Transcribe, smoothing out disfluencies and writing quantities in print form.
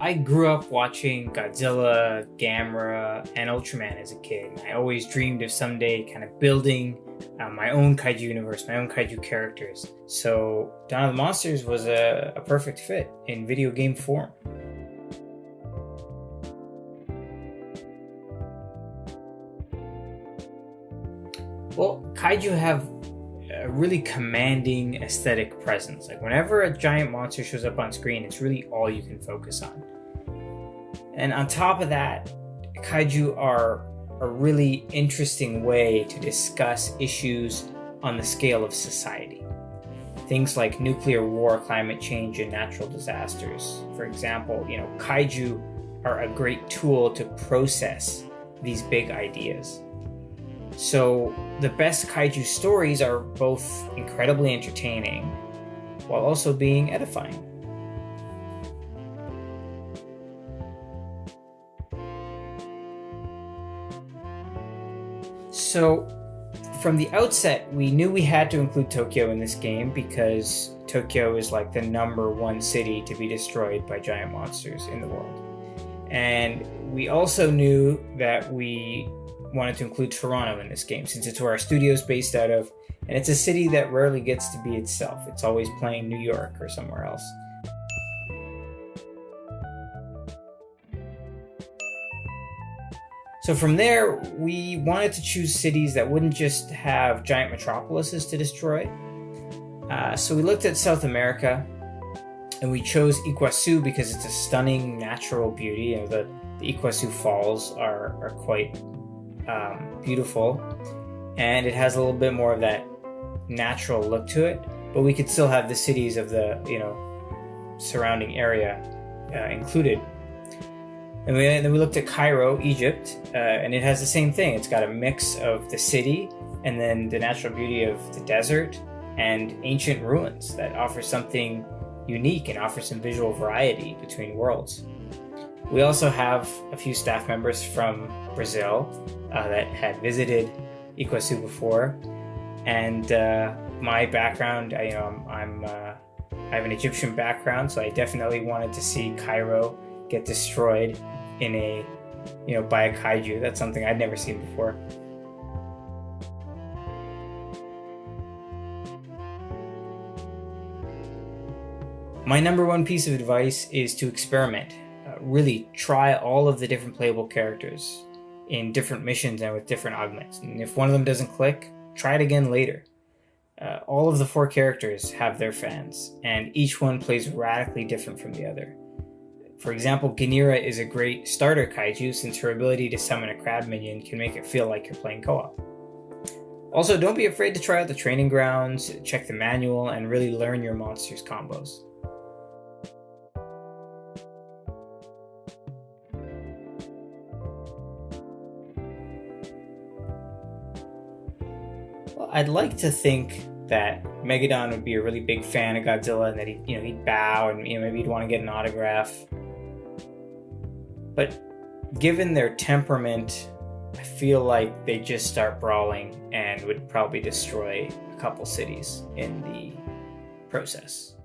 I grew up watching Godzilla, Gamera, and Ultraman as a kid. And I always dreamed of someday kind of building my own kaiju universe, my own kaiju characters. So Dawn of the Monsters was a perfect fit in video game form. Well, kaiju have a really commanding aesthetic presence. Like whenever a giant monster shows up on screen, it's really all you can focus on. And on top of that, kaiju are a really interesting way to discuss issues on the scale of society. Things like nuclear war, climate change, and natural disasters. For example, kaiju are a great tool to process these big ideas. So the best kaiju stories are both incredibly entertaining while also being edifying. So from the outset, we knew we had to include Tokyo in this game because Tokyo is like the number one city to be destroyed by giant monsters in the world. And we also knew that we wanted to include Toronto in this game since it's where our studio's based out of, and it's a city that rarely gets to be itself. It's always playing New York or somewhere else. So from there, we wanted to choose cities that wouldn't just have giant metropolises to destroy. So we looked at South America, and we chose Iguazu because it's a stunning natural beauty. The Iguazu Falls are quite beautiful, and it has a little bit more of that natural look to it, but we could still have the cities of the surrounding area included. And then we looked at Cairo, Egypt, and it has the same thing. It's got a mix of the city and then the natural beauty of the desert and ancient ruins that offer something unique and offer some visual variety between worlds. We also have a few staff members from Brazil that had visited Iguazu before, and my background, I have an Egyptian background, so I definitely wanted to see Cairo get destroyed by a kaiju. That's something I'd never seen before. My number one piece of advice is to experiment. Really try all of the different playable characters in different missions and with different augments. And if one of them doesn't click, try it again later. All of the 4 characters have their fans, and each one plays radically different from the other. For example, Ganira is a great starter kaiju since her ability to summon a crab minion can make it feel like you're playing co-op. Also, don't be afraid to try out the training grounds, check the manual, and really learn your monster's combos. Well, I'd like to think that Megadon would be a really big fan of Godzilla and that he'd bow and maybe he'd want to get an autograph. But given their temperament, I feel like they'd just start brawling and would probably destroy a couple cities in the process.